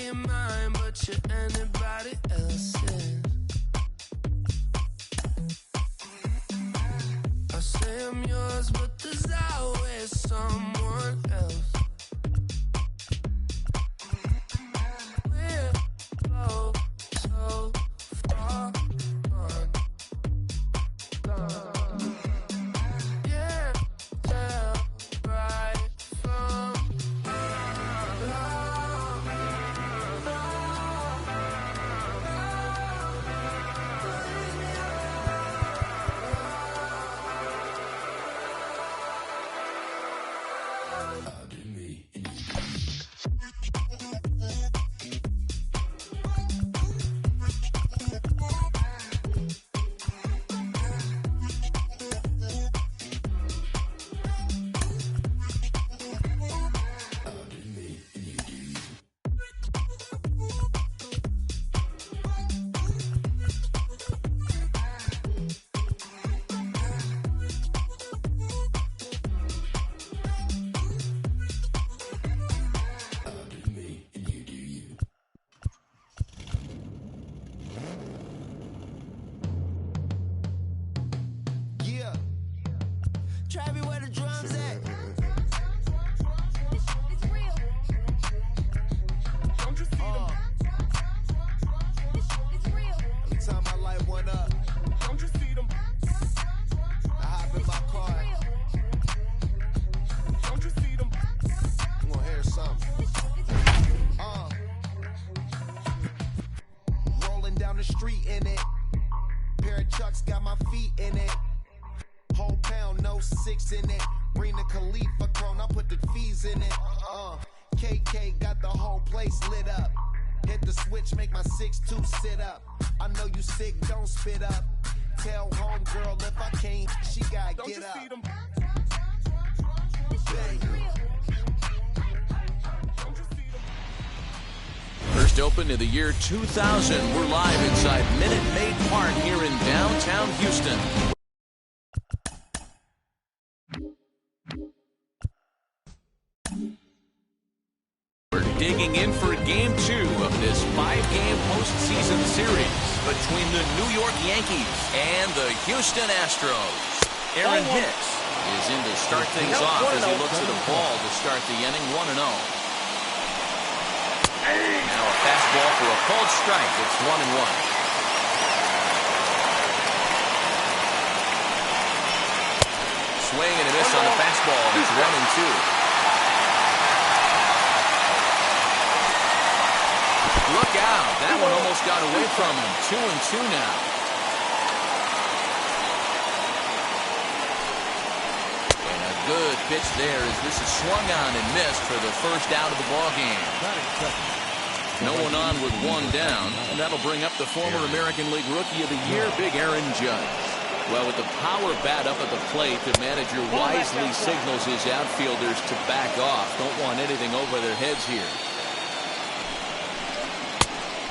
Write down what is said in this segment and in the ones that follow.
you're mine, but you're anybody else's. I say I'm yours, but there's always someone else. We're both so far gone. Yeah, tell right from Travis, where the drums at? It's real. Don't you see them? It's real. Every time I light one up, Don't you see them? I hop in my car. Don't you see them? I'm gonna hear something. Rolling down the street in it. Pair of Chucks got my feet in it. Whole pound, no 6 in it. Bring the Khalifa chrome, I put the fees in it. KK got the whole place lit up. Hit the switch, make my 6'2" sit up. I know you sick, don't spit up. Tell homegirl if I can't, she gotta Don't get you up. see them? First opened in the year 2000. We're live inside Minute Maid Park here in downtown Houston. We're digging in for Game 2 of this 5-game postseason series between the New York Yankees and the Houston Astros. Aaron Hicks is in to start things off as he looks at the ball to start the inning 1-0. Now a fastball for a called strike. It's 1-1. Swing and a miss on the fastball, and it's 1-2. Look out. That one almost got away from him. 2-2 now. And a good pitch there as this is swung on and missed for the first out of the ballgame. No one on with one down, and that'll bring up the former American League Rookie of the Year, Big Aaron Judge. Well, with the power bat up at the plate, the manager wisely signals his outfielders to back off. Don't want anything over their heads here.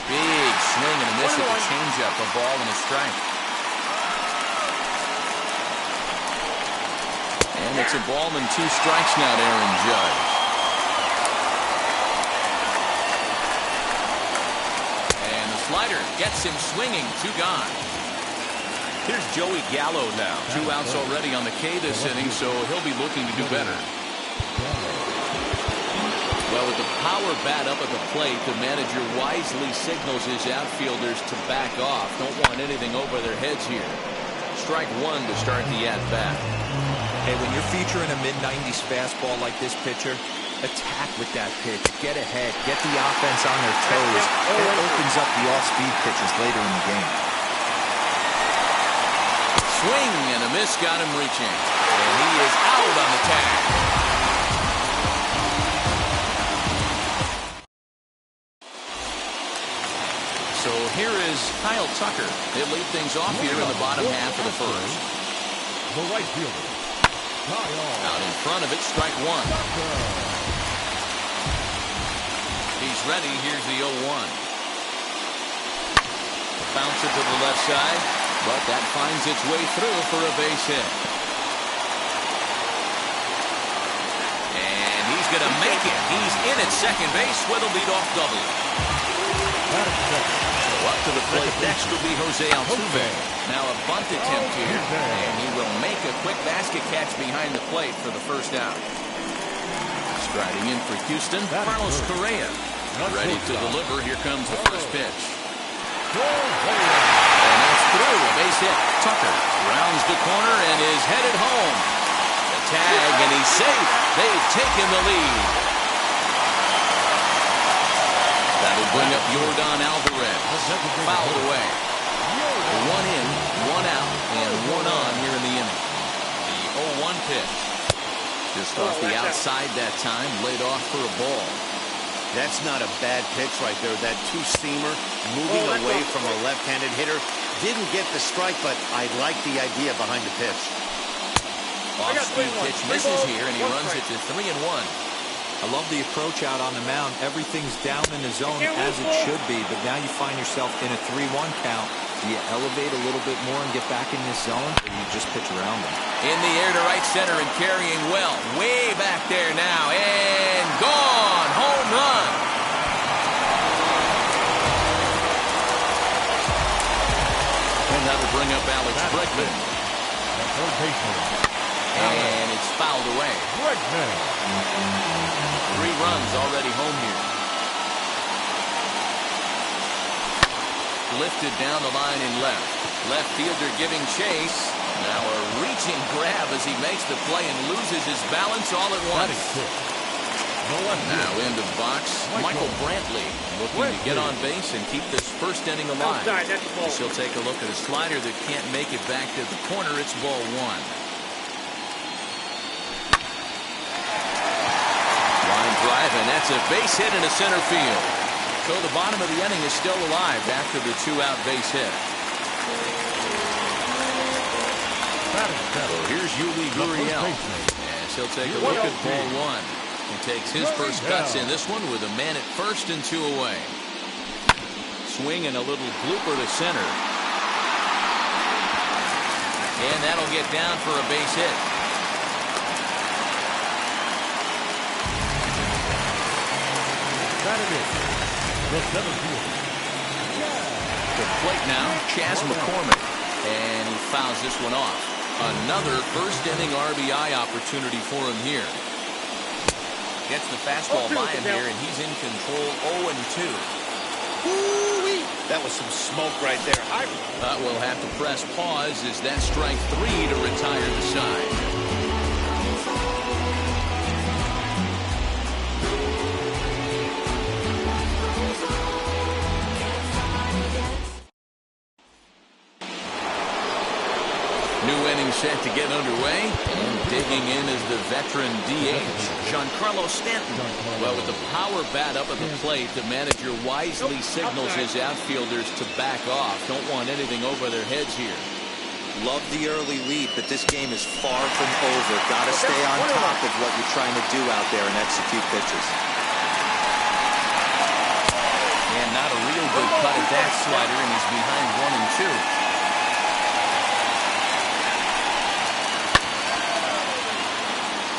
Big swing and a miss at the changeup, a ball and a strike. And it's a ball and 2 strikes now to Aaron Judge. And the slider gets him swinging, 2 gone. Here's Joey Gallo now. 2 outs already on the K this inning, so he'll be looking to do better. Well, with the power bat up at the plate, the manager wisely signals his outfielders to back off. Don't want anything over their heads here. Strike 1 to start the at-bat. Hey, when you're featuring a mid-90s fastball like this pitcher, attack with that pitch. Get ahead. Get the offense on their toes. It opens up the off-speed pitches later in the game. Swing and a miss got him reaching. And he is out on the tag. So here is Kyle Tucker. He'll lead things off here in the bottom half of the first. The right fielder. Out in front of it, strike 1. He's ready. Here's the 0-1. Bounce it to the left side, but that finds its way through for a base hit. And he's going to make make it. He's in at second base with a leadoff double. So up to the plate next will be Jose Altuve. Now a bunt attempt here, and he will make a quick basket catch behind the plate for the first out. Striding in for Houston, Carlos Correa. Ready to deliver. Here comes the first pitch. And that's through. A base hit. Tucker rounds the corner and is headed home. The tag, and he's safe. They've taken the lead. That'll bring up Yordan Alvarez. Fouled away. One in, one out, and one on here in the inning. The 0-1 pitch. Just off the outside that time, laid off for a ball. That's not a bad pitch right there. That two-seamer moving away from a left-handed hitter. Didn't get the strike, but I like the idea behind the pitch. Off-speed pitch misses here, and he runs it to 3-1. I love the approach out on the mound. Everything's down in the zone as it should be, but now you find yourself in a 3-1 count. Do you elevate a little bit more and get back in this zone, or you just pitch around them? In the air to right center and carrying well. Way back there now, and gone. Home run. And that'll bring up Alex Bregman. And it's fouled away. 3 runs already home here. Lifted down the line in left. Left fielder giving chase. Now a reaching grab as he makes the play and loses his balance all at once. Now into the box, Michael Brantley looking to get on base and keep this first inning alive. As he'll take a look at a slider that can't make it back to the corner. It's ball 1. Line drive, and that's a base hit into center field. So the bottom of the inning is still alive after the 2-out base hit. So here's Yuli Gurriel as he'll take a look at ball 1. He takes his first cuts in this one with a man at first and 2 away. Swing and a little blooper to center. And that'll get down for a base hit. The plate now, Chas McCormick, and he fouls this one off. Another first inning RBI opportunity for him here. Gets the fastball by him here, and he's in control. 0-2. That was some smoke right there. We'll have to press pause as that strike 3 to retire the side. New inning set to get underway, and digging in is the veteran DH, Giancarlo Stanton. Well, with the power bat up at the plate, the manager wisely signals his outfielders to back off. Don't want anything over their heads here. Love the early lead, but this game is far from over. Got to stay on top of what you're trying to do out there and execute pitches. And not a real good cut at that slider, and he's behind 1-2.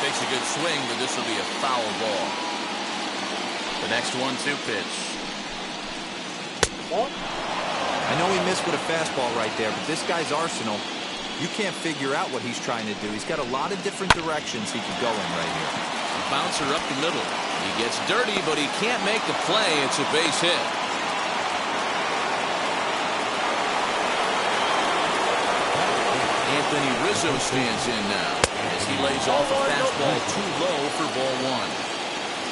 Takes a good swing, but this will be a foul ball. The next 1-2 pitch. I know he missed with a fastball right there, but this guy's arsenal, you can't figure out what he's trying to do. He's got a lot of different directions he could go in right here. A bouncer up the middle. He gets dirty, but he can't make the play. It's a base hit. Anthony Rizzo stands in now as he lays off a fastball too low for ball 1.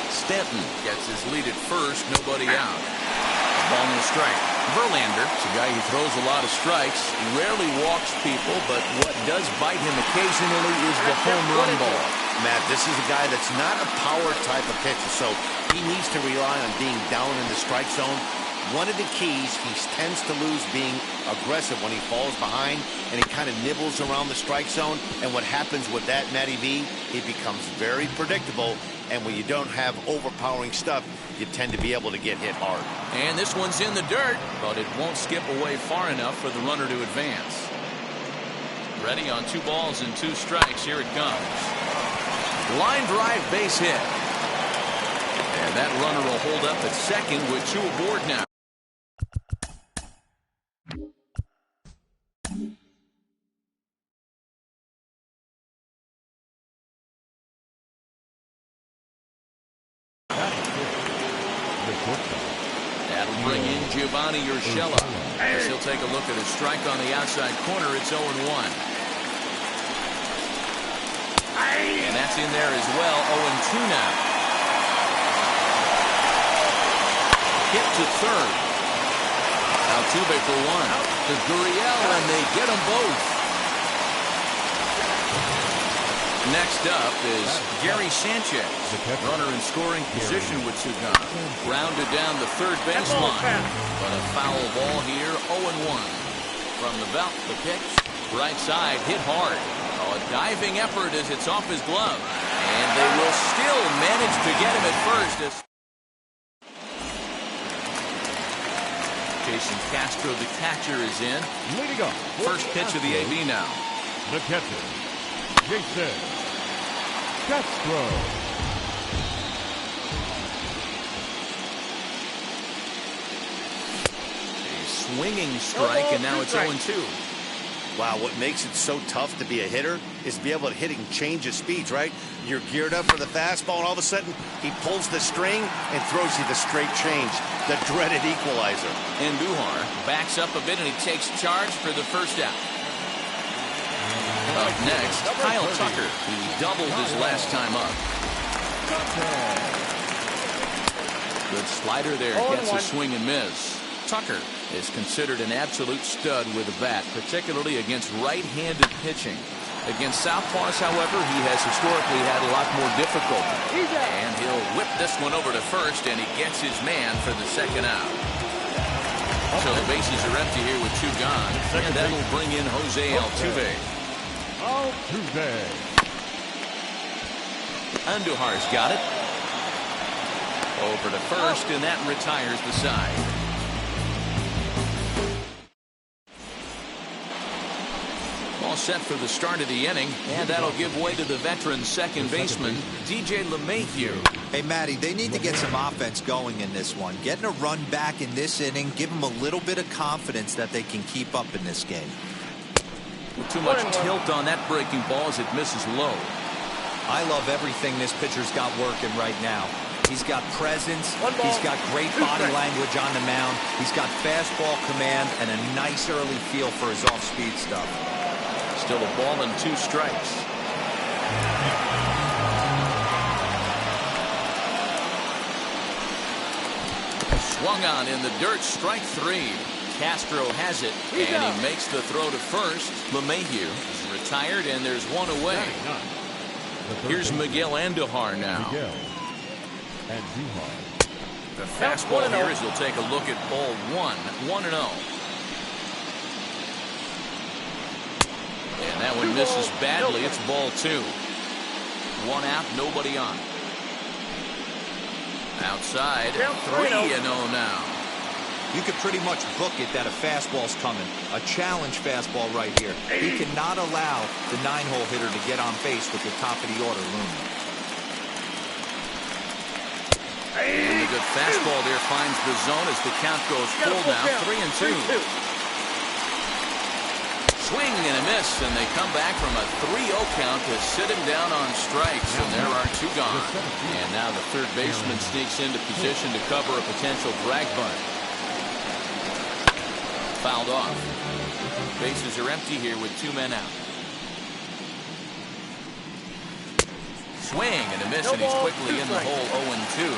Stanton gets his lead at first, nobody out. Ball and a strike. Verlander is a guy who throws a lot of strikes. He rarely walks people, but what does bite him occasionally is the home run ball. Matt, this is a guy that's not a power type of pitcher, so he needs to rely on being down in the strike zone. One of the keys, he tends to lose being aggressive when he falls behind, and he kind of nibbles around the strike zone. And what happens with that, Matty B, it becomes very predictable. And when you don't have overpowering stuff, you tend to be able to get hit hard. And this one's in the dirt, but it won't skip away far enough for the runner to advance. Ready on 2 balls and 2 strikes. Here it comes. Line drive base hit. That runner will hold up at second with 2 aboard now. That'll bring in Giovanni Urshela as he'll take a look at a strike on the outside corner. It's 0-1. And that's in there as well. 0-2 now. Hit to third. Altuve for 1. To Gurriel, and they get them both. Next up is Gary Sanchez, runner in scoring position with 2 gone. Rounded down the third baseline, but a foul ball here. 0-1. From the belt, the pitch, right side, hit hard. Oh, a diving effort as it's off his glove, and they will still manage to get him at first. Jason Castro, the catcher, is in. Leading up. First pitch of the AB now. The catcher, Jason Castro. A swinging strike, and now it's 0-2. Wow, what makes it so tough to be a hitter is to be able to hit and change his speeds, right? You're geared up for the fastball, and all of a sudden, he pulls the string and throws you the straight change, the dreaded equalizer. Andujar backs up a bit, and he takes charge for the first out. Up next, Kyle Tucker, who doubled his last time up. Good slider there, gets a swing and miss. Tucker is considered an absolute stud with a bat, particularly against right-handed pitching. Against southpaws, however, he has historically had a lot more difficulty. And he'll whip this one over to first, and he gets his man for the second out. So the bases are empty here with 2 gone, and that'll bring in Jose Altuve. Andujar's got it. Over to first, and that retires the side. All set for the start of the inning, and that'll give way to the veteran second baseman, DJ LeMahieu. Hey, Matty, they need to get some offense going in this one. Getting a run back in this inning, give them a little bit of confidence that they can keep up in this game. Too much tilt on that breaking ball as it misses low. I love everything this pitcher's got working right now. He's got presence, he's got great body language on the mound, he's got fastball command, and a nice early feel for his off-speed stuff. Still a ball and 2 strikes. Swung on in the dirt, strike 3. Castro has it, and he makes the throw to first. LeMahieu is retired, and there's 1 away. Here's Miguel Andujar now. The fastball here as he'll take a look at ball 1. 1-0. And that one misses badly. It's ball 2. 1 out, nobody on. Outside, 3-0 now. You could pretty much book it that a fastball's coming. A challenge fastball right here. He cannot allow the 9-hole hitter to get on base with the top of the order looming. And a good fastball there finds the zone as the count goes full now. 3-2. Swing and a miss, and they come back from a 3-0 count to sit him down on strikes, and there are 2 gone. And now the third baseman sneaks into position to cover a potential drag bunt. Fouled off. Bases are empty here with 2 men out. Swing and a miss, and he's quickly in the hole. 0-2.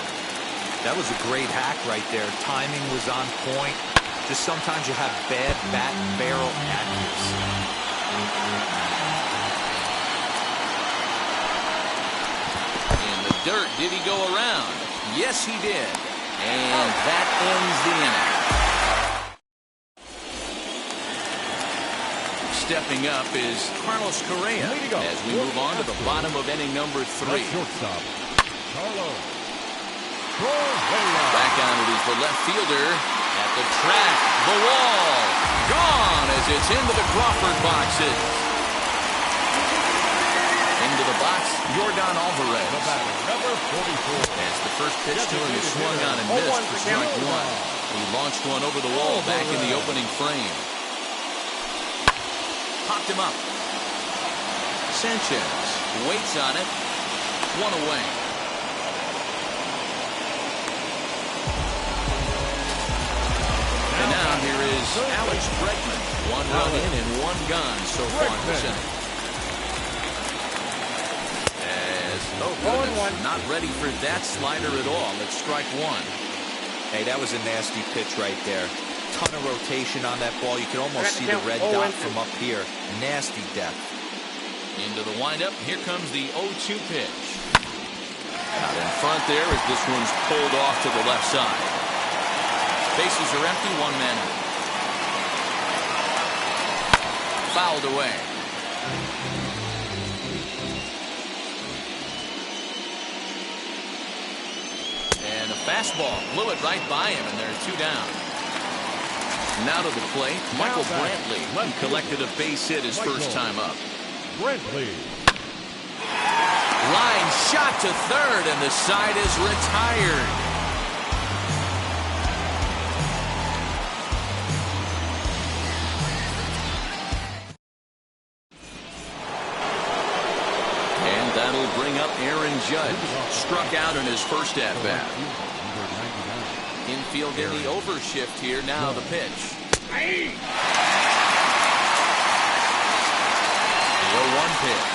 That was a great hack right there. Timing was on point. Just sometimes you have bad bat and barrel accuracy. In the dirt, did he go around? Yes, he did. And that ends the inning. Stepping up is Carlos Correa as we move on to the bottom of inning number 3. Shortstop, Carlos Correa. Back on it is the left fielder at the track. The wall gone as it's into the Crawford boxes. And Into the box, Yordan Alvarez. The batter, number 44. As the first pitch to him is swung on and missed for strike one. He launched one over the wall back in the opening frame. Popped him up. Sanchez waits on it. One away. And now here is Alex Bregman. One run in and one gone so far this inning. Not ready for that slider at all. It's strike one. Hey, that was a nasty pitch right there. Ton of rotation on that ball. You can almost see the red dot from up here. Nasty depth. Into the windup. Here comes the 0-2 pitch. Out in front there as this one's pulled off to the left side. Bases are empty. One man out. Fouled away. And a fastball blew it right by him, and there's two down. Now to the plate, Michael Brantley. He collected a base hit his first time up. Brantley. Line shot to third, and the side is retired. And that'll bring up Aaron Judge. Struck out in his first at-bat. Infield in the overshift here. Now the pitch. The 0-1 pitch.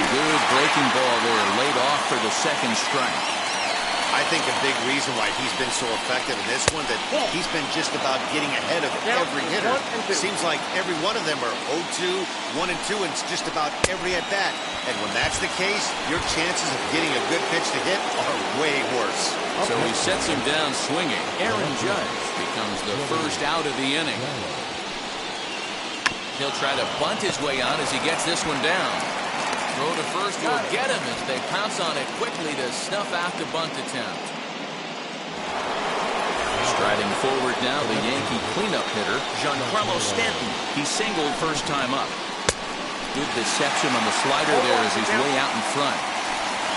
Good breaking ball there, laid off for the second strike. I think a big reason why he's been so effective in this one, that he's been just about getting ahead of every hitter. Seems like every one of them are 0-2, 1-2, and it's just about every at-bat. And when that's the case, your chances of getting a good pitch to hit are way worse. So he sets him down swinging. Aaron Judge becomes the first out of the inning. He'll try to bunt his way on as he gets this one down. Throw to first will get him as they pounce on it quickly to snuff out the bunt attempt. Striding forward now, the Yankee cleanup hitter, Giancarlo Stanton. He singled first time up. Good deception on the slider there as he's way out in front.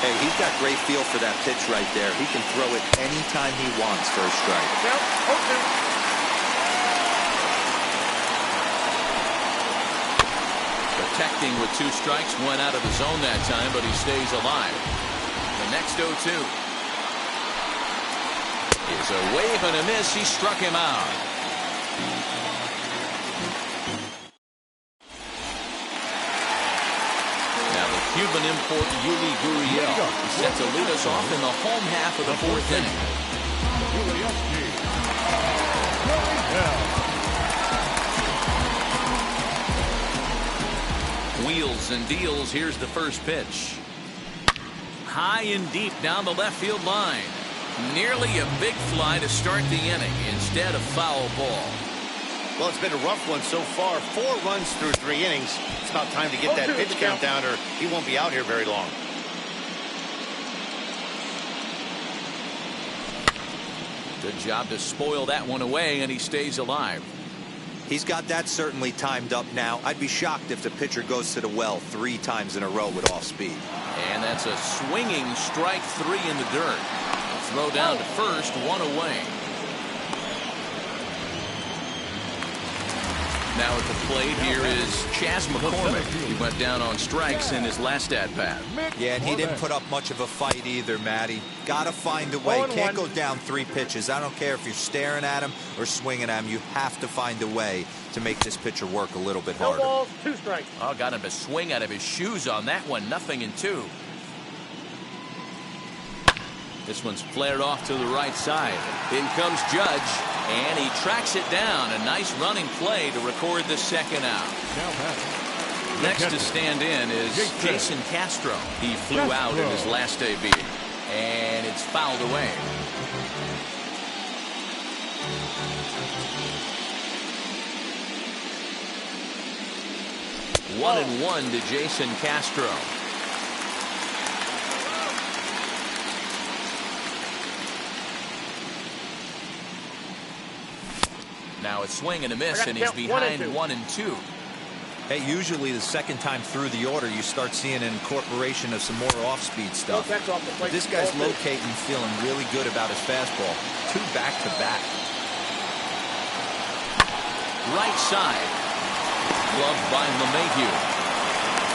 Hey, he's got great feel for that pitch right there. He can throw it anytime he wants for a strike. Protecting with two strikes, went out of the zone that time, but he stays alive. The next 0-2 is a wave and a miss. He struck him out. Now the Cuban import Yuli Gurriel is set to lead us off in the home half of the fourth inning. Wheels and deals. Here's the first pitch. High and deep down the left field line. Nearly a big fly to start the inning. Instead, a foul ball. Well, it's been a rough one so far. 4 runs through 3 innings. It's about time to get that pitch count down, or he won't be out here very long. Good job to spoil that one away, and he stays alive. He's got that certainly timed up now. I'd be shocked if the pitcher goes to the well 3 times in a row with off speed. And that's a swinging strike 3 in the dirt. Throw down to first, 1 away. Now at the plate here is Chas McCormick. He went down on strikes in his last at-bat. Yeah, and he didn't put up much of a fight either, Matty. Gotta find a way. Can't go down 3 pitches. I don't care if you're staring at him or swinging at him. You have to find a way to make this pitcher work a little bit harder. 2 balls, 2 strikes. Oh, got him to swing out of his shoes on that one. 0-2. This one's flared off to the right side. In comes Judge, and he tracks it down. A nice running play to record the second out. Next to stand in is Jason Castro. He flew out in his last debut, and it's fouled away. One and one to Jason Castro. Now a swing and a miss, and he's behind 1-2. Hey, usually the second time through the order, you start seeing an incorporation of some more off-speed stuff. But this guy's locating, feeling really good about his fastball. 2 back-to-back. Right side. Gloved by LeMahieu.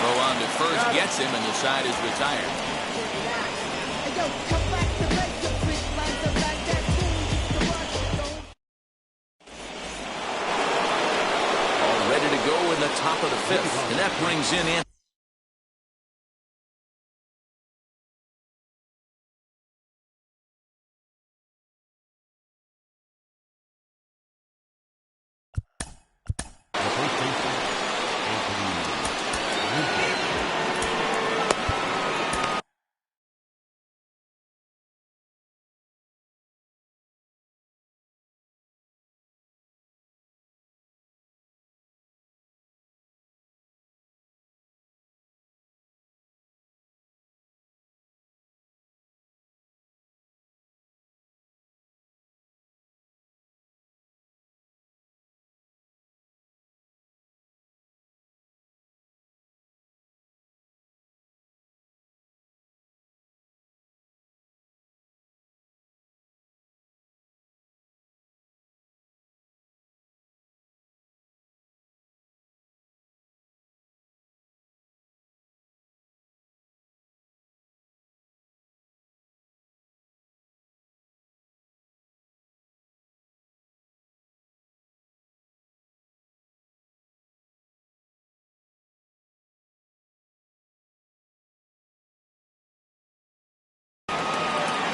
Throw on to first gets him, and the side is retired. All ready to go in the top of the 5th, and that brings in Anthony.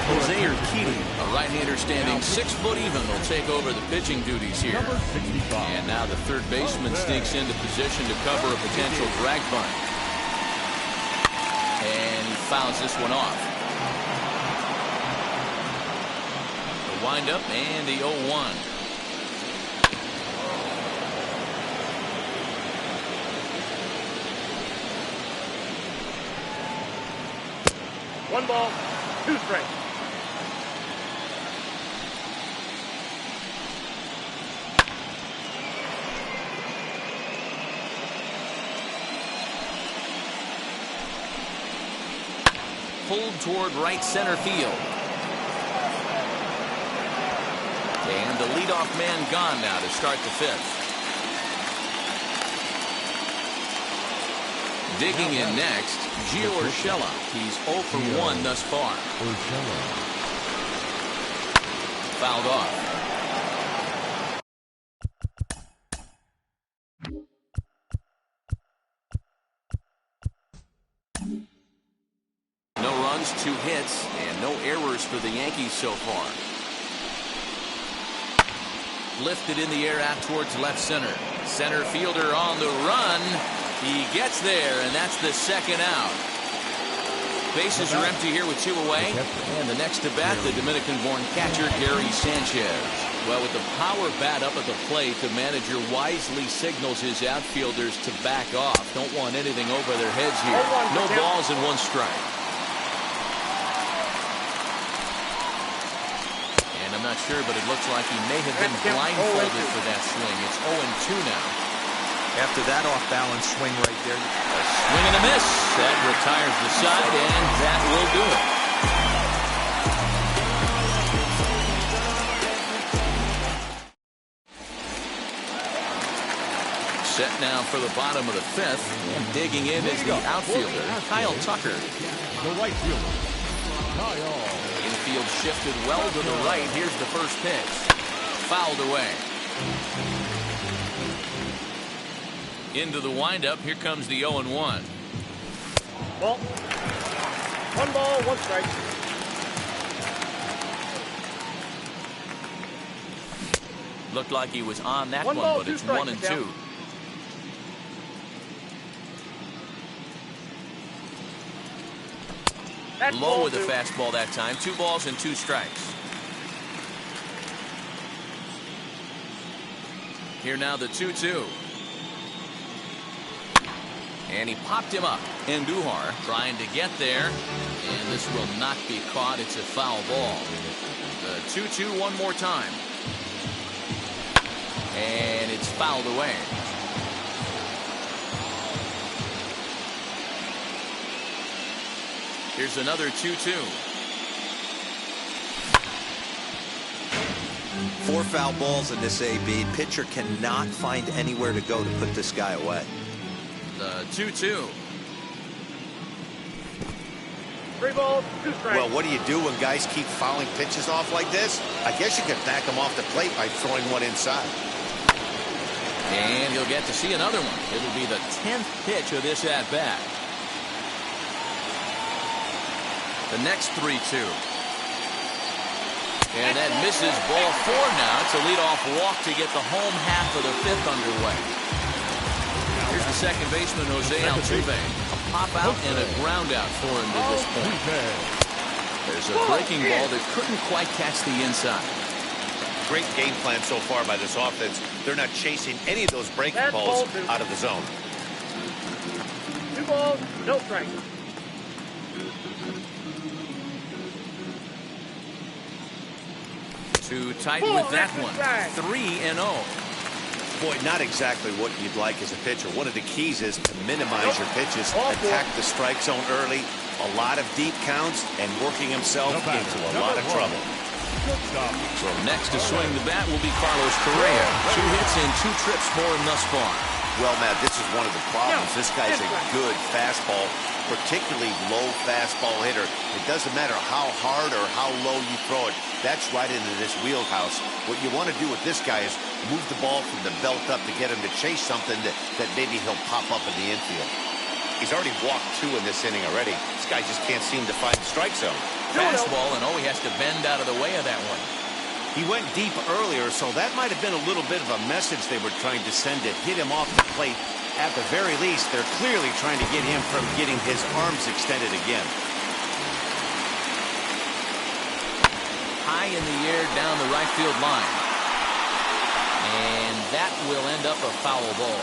Jose Urquidy, a right-hander standing 6 foot even, will take over the pitching duties here. And now the third baseman sneaks into position to cover a potential drag bunt. And he fouls this one off. The windup and the 0-1. One ball, 2 strikes. Pulled toward right center field. And the leadoff man gone now to start the 5th. Digging in next, Gio Urshela. He's 0 for 1 thus far. Fouled off. No runs, 2 hits, and no errors for the Yankees so far. Lifted in the air out towards left center. Center fielder on the run. He gets there, and that's the 2nd out. Bases are empty here with 2 away. And the next to bat, the Dominican-born catcher, Gary Sanchez. Well, with the power bat up at the plate, the manager wisely signals his outfielders to back off. Don't want anything over their heads here. No balls and 1 strike. And I'm not sure, but it looks like he may have been blindfolded for that swing. It's 0-2 now. After that off-balance swing right there. A swing and a miss. That retires the side, and that will do it. Set now for the bottom of the 5th. And digging in is the outfielder, Kyle Tucker. The right fielder, Kyle. Infield shifted well to the right. Here's the first pitch. Fouled away. Into the windup. Here comes the 0-1. Ball. 1 ball, 1 strike. Looked like he was on that 1 one, ball, but 2 it's strikes, 1-2. Low with the fastball that time. 2 balls and 2 strikes. Here now the 2-2. And he popped him up. Andujar trying to get there. And this will not be caught. It's a foul ball. The 2-2 one more time. And it's fouled away. Here's another 2-2. 4 foul balls in this AB. Pitcher cannot find anywhere to go to put this guy away. The 2-2. 3 balls, 2 strikes. Well, what do you do when guys keep fouling pitches off like this? I guess you could back them off the plate by throwing one inside. And he'll get to see another one. It'll be the 10th pitch of this at-bat. The next 3-2. And that misses ball 4 now. It's a leadoff walk to get the home half of the 5th underway. Here's the second baseman, Jose Altuve. A pop out and a ground out for him to this point. There's a breaking ball that couldn't quite catch the inside. Great game plan so far by this offense. They're not chasing any of those breaking balls out of the zone. 2 balls, no strikes. Too tight with that one. 3-0. Boy, not exactly what you'd like as a pitcher. One of the keys is to minimize your pitches, attack the strike zone early, a lot of deep counts, and working himself into a lot of trouble. So next to swing the bat will be Carlos Correa. 2 hits and 2 trips for him thus far. Well, Matt, this is one of the problems. This guy's a good fastball, particularly low fastball hitter. It doesn't matter how hard or how low you throw it. That's right into this wheelhouse. What you want to do with this guy is move the ball from the belt up to get him to chase something that maybe he'll pop up in the infield. He's already walked 2 in this inning already. This guy just can't seem to find the strike zone. Fastball, and he has to bend out of the way of that one. He went deep earlier, so that might have been a little bit of a message they were trying to send to hit him off the plate. At the very least, they're clearly trying to get him from getting his arms extended again. High in the air down the right field line. And that will end up a foul ball.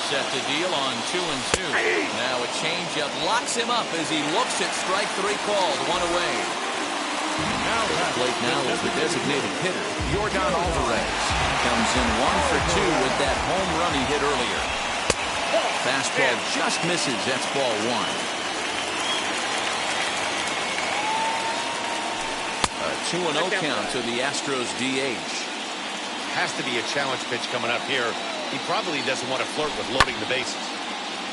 Set the deal on 2-2. Now a changeup locks him up as he looks at strike 3 called. 1 away. At the plate now is the designated hitter, Yordan Alvarez. Comes in 1 for 2 with that home run he hit earlier. Fastball just misses. That's ball 1. A 2-0 count to the Astros DH. Has to be a challenge pitch coming up here. He probably doesn't want to flirt with loading the bases.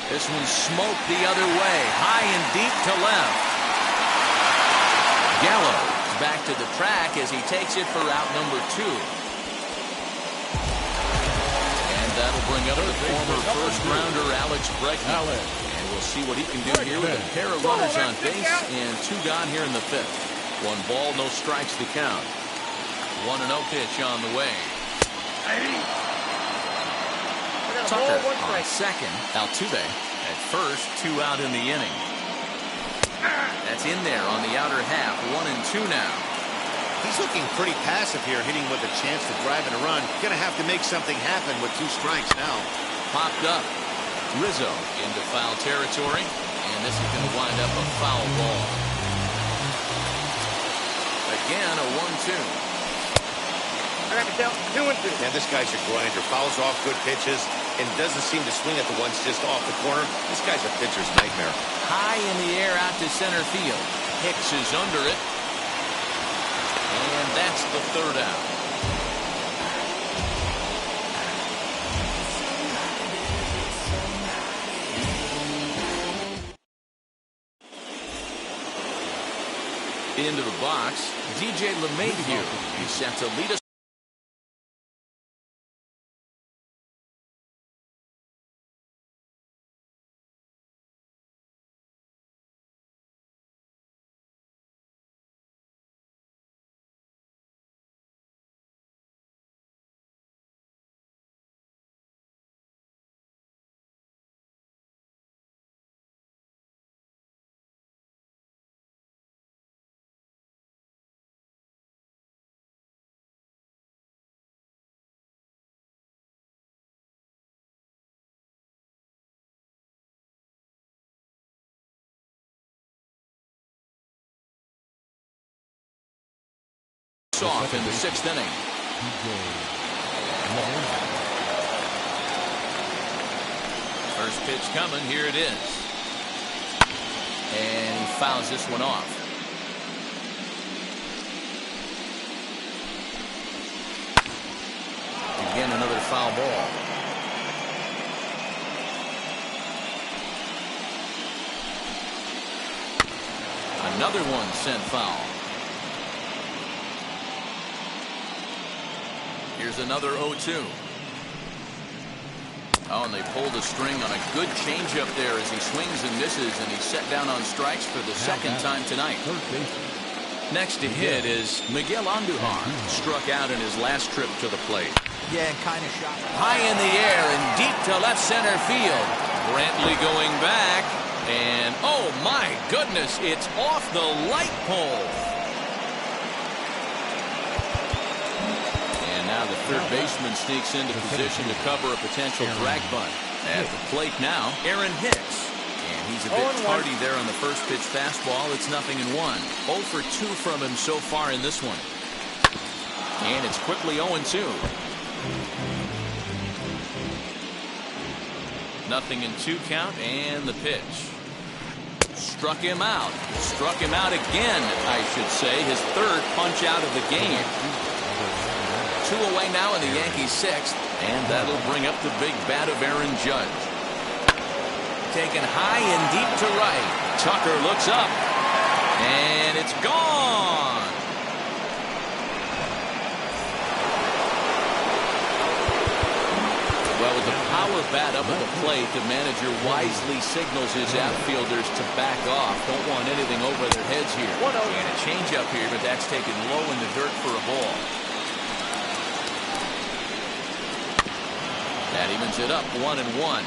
This one's smoked the other way. High and deep to left. Gallo back to the track as he takes it for out number 2. And that'll bring up the former first-rounder Alex Bregman. And we'll see what he can do here with a pair of runners on base and 2 gone here in the 5th. 1 ball, no strikes to count. 1-0 pitch on the way. Tucker on second. Altuve at first. 2 out in the inning. That's in there on the outer half. 1-2 now. He's looking pretty passive here, hitting with a chance to drive in a run. Going to have to make something happen with 2 strikes now. Popped up. Rizzo into foul territory. And this is going to wind up a foul ball. Again, a 1-2. I got to count 2-2. And this guy's a grinder. Fouls off good pitches and doesn't seem to swing at the ones just off the corner. This guy's a pitcher's nightmare. High in the air out to center field. Hicks is under it. And that's the 3rd out. Into the box, DJ LeMahieu. He's set to lead us. Off in the 6th inning. First pitch coming. Here it is. and he fouls this one off. Again, another foul ball. Another one sent foul. Here's another 0-2. Oh, and they pulled a string on a good changeup there as he swings and misses, and he's set down on strikes for the second time tonight. Next to hit is Miguel Andujar, struck out in his last trip to the plate. Yeah, and kind of shot high in the air and deep to left center field. Brantley going back, and oh my goodness, it's off the light pole. Now the third baseman sneaks into position to cover a potential drag bunt. At the plate now, Aaron Hicks. And he's a bit tardy there on the first pitch fastball. It's 0-1. 0 for 2 from him so far in this one. And it's quickly 0-2. 0-2 count, and the pitch. Struck him out. Struck him out again, I should say. His third punch out of the game. 2 away now in the Yankees' 6th, and that'll bring up the big bat of Aaron Judge. Taken high and deep to right. Tucker looks up, and it's gone. Well, with the power bat up at the plate, the manager wisely signals his outfielders to back off. Don't want anything over their heads here. And a changeup here, but that's taken low in the dirt for a ball. That evens it up 1-1.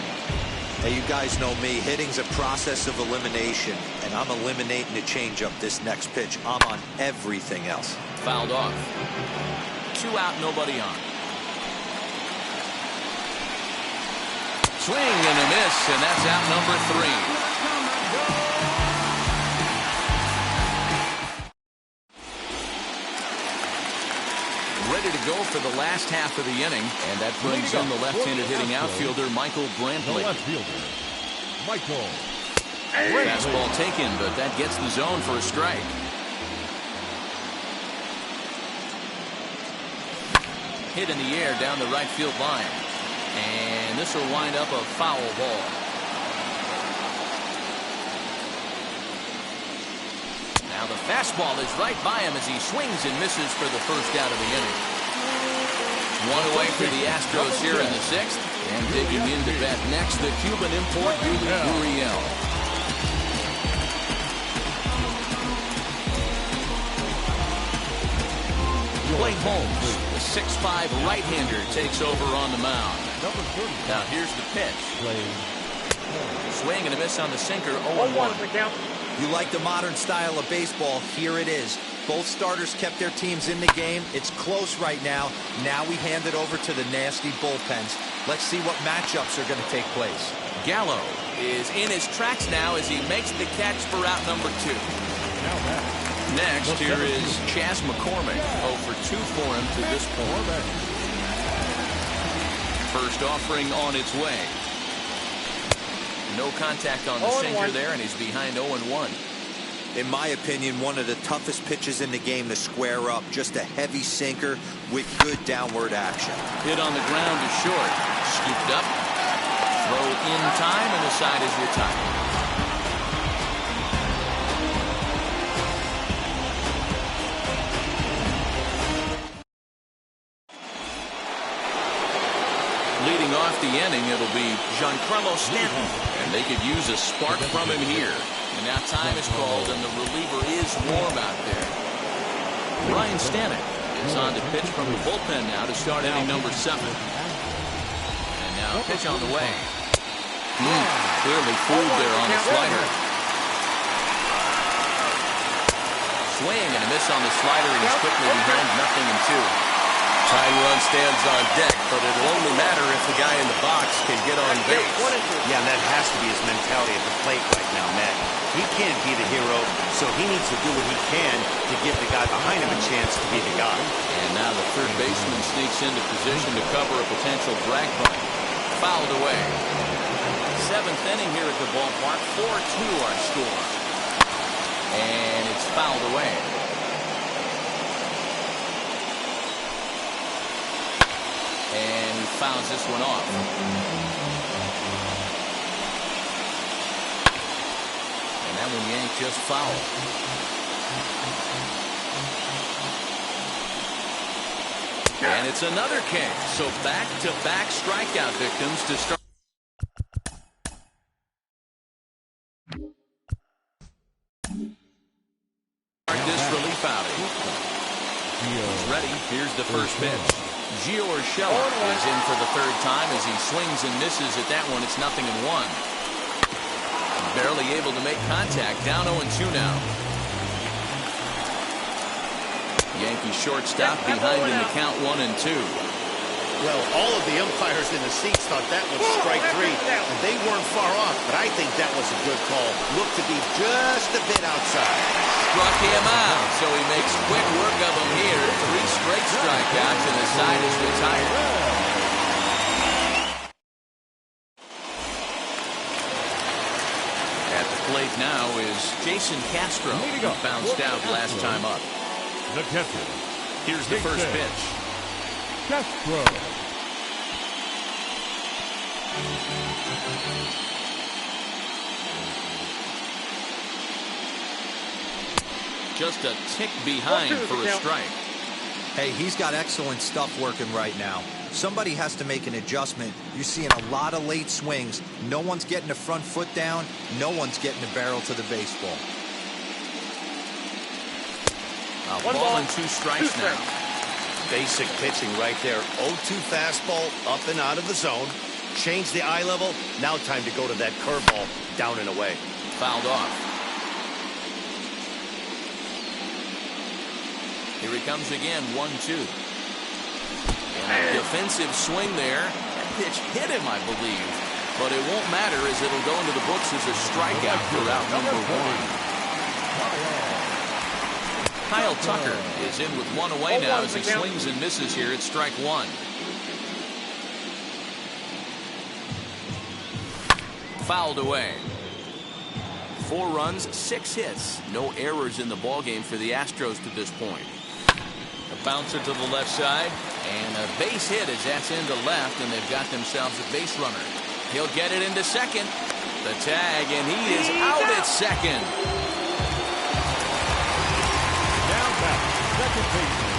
Hey, you guys know me. Hitting's a process of elimination, and I'm eliminating the changeup this next pitch. I'm on everything else. Fouled off. 2 out, nobody on. Swing and a miss, and that's out number 3. Ready to go for the last half of the inning, and that brings in the left-handed hitting outfielder Michael Brantley. The left fielder, Michael. Fastball taken, but that gets the zone for a strike. Hit in the air down the right field line, and this will wind up a foul ball. Now the fastball is right by him as he swings and misses for the first out of the inning. 1 away for the Astros here in the 6th. And digging into bat next, the Cuban import, Uriel. Blake Holmes, the 6'5" right-hander, takes over on the mound. Now here's the pitch. Swing and a miss on the sinker, 0-1. You like the modern style of baseball, here it is. Both starters kept their teams in the game. It's close right now. Now we hand it over to the nasty bullpens. Let's see what matchups are going to take place. Gallo is in his tracks now as he makes the catch for out number 2. Next, here is Chas McCormick. 0 for 2 for him to this point. First offering on its way. No contact on the sinker there, and he's behind 0-1. In my opinion, one of the toughest pitches in the game to square up. Just a heavy sinker with good downward action. Hit on the ground to short. Scooped up. Throw in time, and the side is retired. Leading off the inning, it'll be Giancarlo Stanton, and they could use a spark from him here. And now time is called, and the reliever is warm out there. Ryan Stanek is on to pitch from the bullpen now to start inning number 7. And now pitch on the way. Clearly fooled there on the slider. Swing and a miss on the slider, and he's quickly behind 0-2. Tying run stands on deck, but it'll only matter if the guy in the box can get on base. Yeah, and that has to be his mentality at the plate right now, Matt. He can't be the hero, so he needs to do what he can to give the guy behind him a chance to be the guy. And now the third baseman sneaks into position to cover a potential drag bunt. Fouled away. 7th inning here at the ballpark. 4-2 our score. And it's fouled away. And he fouls this one off. And that one yanked just foul. And it's another K. So back-to-back strikeout victims to start this relief outing. He's ready. Here's the first pitch. Gio Urshela is in for the third time as he swings and misses at that one. It's 0-1. Barely able to make contact. Down 0-2 now. Yankee shortstop behind in the count 1-2. Well, all of the umpires in the seats thought that was strike three, and they weren't far off, but I think that was a good call. Looked to be just a bit outside. Struck him out, so he makes quick work of him here. 3 straight strikeouts, and the side is retired. At the plate now is Jason Castro, who bounced out last time up. The catcher. Here's the first pitch. Castro. Just a tick behind for a strike. Hey, he's got excellent stuff working right now. Somebody has to make an adjustment. You're seeing a lot of late swings. No one's getting the front foot down. No one's getting the barrel to the baseball. A ball and 2 strikes now. Basic pitching right there. 0-2 fastball, up and out of the zone. Change the eye level. Now time to go to that curveball, down and away. Fouled off. Here he comes again, 1-2. And a defensive swing there. That pitch hit him, I believe. But it won't matter as it'll go into the books as a strikeout for out number 1. Kyle Tucker is in with 1 away now as he swings and misses here at strike 1. Fouled away. 4 runs, 6 hits. No errors in the ballgame for the Astros to this point. A bouncer to the left side, and a base hit as that's into left, and they've got themselves a base runner. He'll get it into second. The tag, and he is out at second. Down back. Second baseman.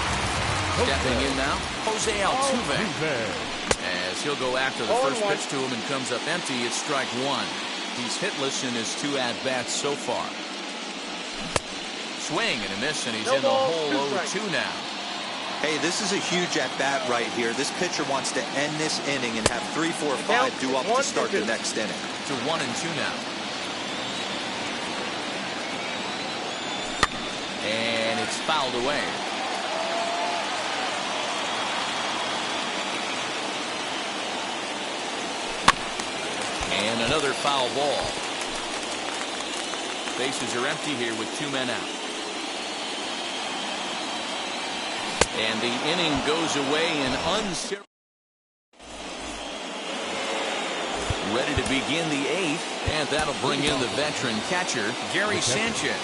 Stepping in now, Jose Altuve. As he'll go after the first pitch to him and comes up empty, it's strike 1. He's hitless in his 2 at-bats so far. Swing and a miss, and he's in the hole 0-2 now. Hey, this is a huge at-bat right here. This pitcher wants to end this inning and have 3, 4, 5 due up to start the next inning. To 1-2 now. And it's fouled away. And another foul ball. Bases are empty here with 2 men out. And the inning goes away in uncertain. Ready to begin the 8th, and that'll bring in the veteran catcher, Gary Sanchez.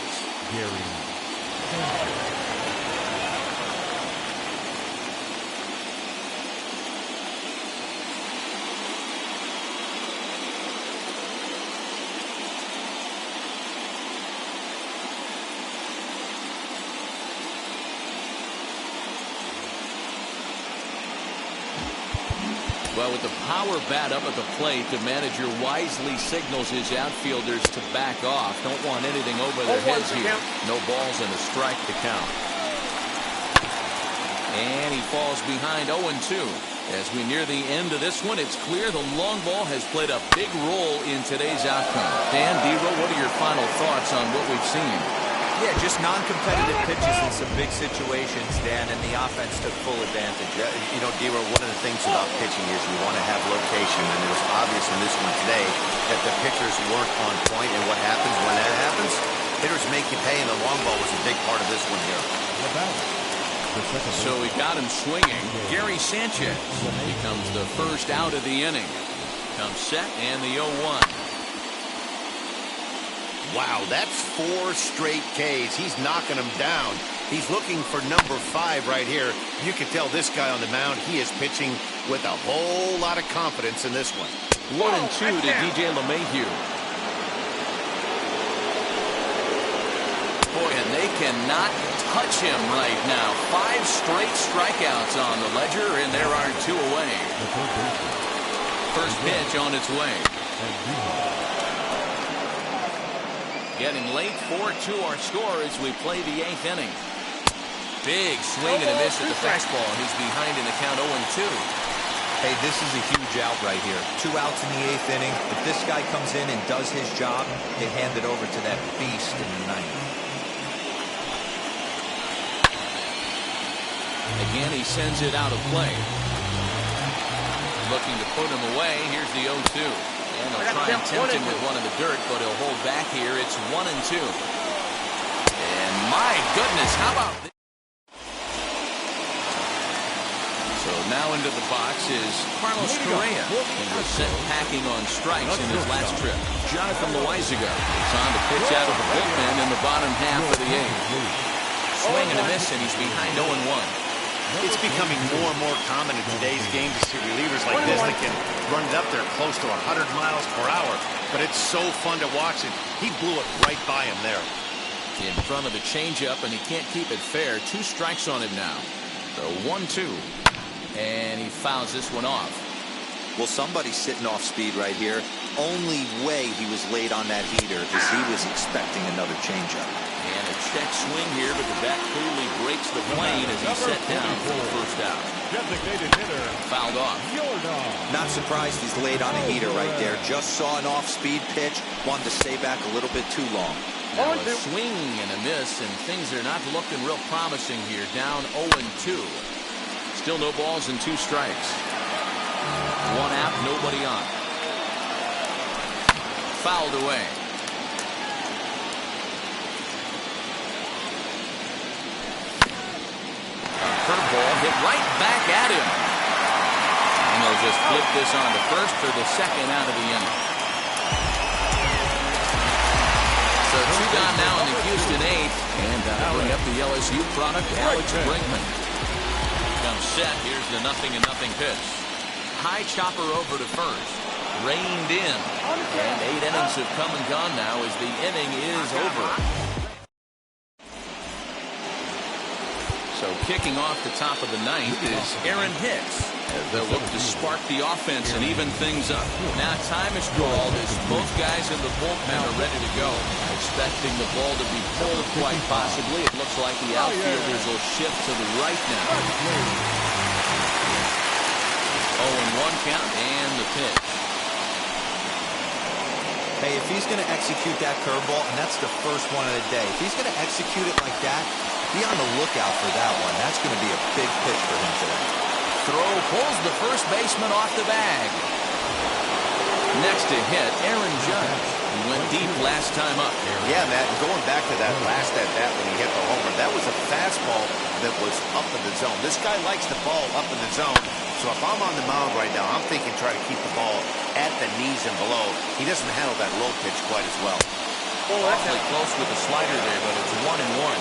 Well, with the power bat up at the plate, the manager wisely signals his outfielders to back off. Don't want anything over their heads here. No balls and a strike to count. And he falls behind 0-2. As we near the end of this one, it's clear the long ball has played a big role in today's outcome. Dan, Dero, what are your final thoughts on what we've seen? Yeah, just non-competitive pitches in some big situations, Dan, and the offense took full advantage. You know, Dero, one of the things about pitching is you want to have location, and it was obvious in this one today that the pitchers weren't on point, and what happens when that happens? Hitters make you pay, and the long ball was a big part of this one here. So he got him swinging. Gary Sanchez becomes the first out of the inning. Comes set, and the 0-1. Wow, that's 4 straight Ks. He's knocking them down. He's looking for number 5 right here. You can tell this guy on the mound, he is pitching with a whole lot of confidence in this one. 1-2 to DJ LeMahieu. Boy, and they cannot touch him right now. 5 straight strikeouts on the ledger, and there are 2 away. First pitch on its way. Getting late, 4-2 our score as we play the 8th inning. Big swing and a miss at the fastball. He's behind in the count 0-2. Hey, this is a huge out right here. 2 outs in the 8th inning. If this guy comes in and does his job, they hand it over to that beast in the 9th. Again, he sends it out of play. Looking to put him away. Here's the 0-2. And he'll try and tempt him with one in the dirt, but he'll hold back here. It's 1-2. And my goodness, how about this? So now into the box is Carlos Correa. He was sent packing on strikes in his last trip. Jonathan Loaizaga is on to pitch out of the bullpen in the bottom half of the 8th. Swing and a miss, and he's behind 0-1. It's becoming more and more common in today's game to see relievers like this that can run it up there close to 100 miles per hour. But it's so fun to watch it. He blew it right by him there. In front of the changeup, and he can't keep it fair. 2 strikes on him now. So 1-2. And he fouls this one off. Well, somebody's sitting off speed right here. Only way he was late on that heater is he was expecting another changeup. And a check swing here, but the bat clearly breaks the plane as he's set down for the first out. Designated hitter. Fouled off. Not surprised he's late on a heater right there. Just saw an off-speed pitch. Wanted to stay back a little bit too long. Now a swing and a miss, and things are not looking real promising here. Down 0-2. Still no balls and 2 strikes. 1 out, nobody on. Fouled away. Curveball hit right back at him. And they'll just flip this on to first for the 2nd out of the inning. So 2 gone now in the Houston 8th. And that'll bring up the LSU product, Alex Brinkman. Comes set. Here's the 0-0 pitch. High chopper over to first. Reined in. And 8 innings have come and gone now as the inning is over. So kicking off the top of the 9th is Aaron Hicks. As they'll look to spark the offense and even things up. Now time is called as both guys in the bullpen are ready to go. Expecting the ball to be pulled quite possibly. It looks like the outfielders will shift to the right now. 0-1 count and the pitch. Hey, if he's going to execute that curveball, and that's the first one of the day, if he's going to execute it like that, be on the lookout for that one. That's going to be a big pitch for him today. Throw pulls the first baseman off the bag. Next to hit, Aaron Judge. He went deep last time up. Yeah, Matt, and going back to that last at-bat when he hit the homer, that was a fastball that was up in the zone. This guy likes the ball up in the zone. So if I'm on the mound right now, I'm thinking try to keep the ball at the knees and below. He doesn't handle that low pitch quite as well. Awfully close with the slider there, but it's 1-1.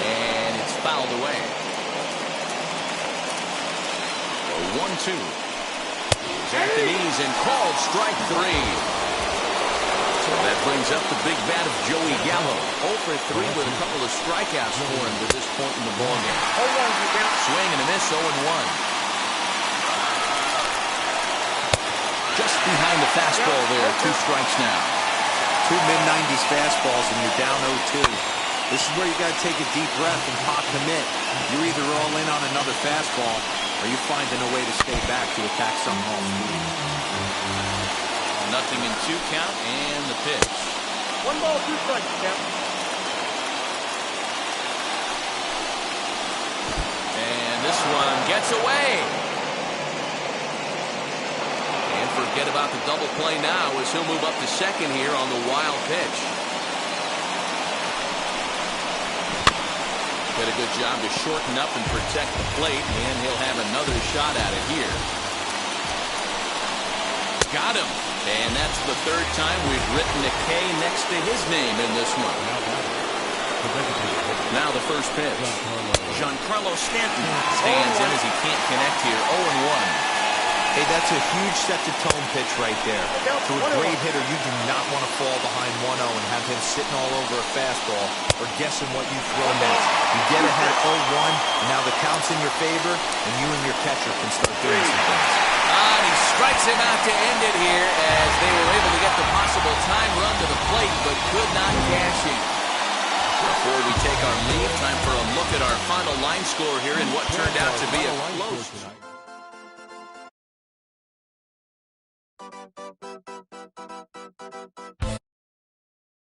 And it's fouled away. 1-2. He's at the knees and called strike 3. So that brings up the big bat of Joey Gallo. 0 for 3 with a couple of strikeouts for him to this point in the ballgame. Swing and a miss, 0-1. Just behind the fastball there, 2 strikes now. 2 mid-90s fastballs and you're down 0-2. This is where you got to take a deep breath and pop commit. You're either all in on another fastball or you're finding a way to stay back to attack some off speed. 0-2 count and the pitch. 1 ball, 2 strikes, count. And this one gets away. And forget about the double play now as he'll move up to second here on the wild pitch. Did a good job to shorten up and protect the plate, and he'll have another shot at it here. Got him. And that's the third time we've written a K next to his name in this one. Now the first pitch. Giancarlo Stanton stands in as he can't connect here. 0-1. Hey, that's a huge set-the-tone pitch right there. To a great hitter, you do not want to fall behind 1-0 and have him sitting all over a fastball or guessing what you throw next. You get ahead 0-1, and now the count's in your favor, and you and your catcher can start doing some things. And he strikes him out to end it here as they were able to get the possible time run to the plate, but could not cash in. Before we take our leave, time for a look at our final line score here in what turned out to be a close.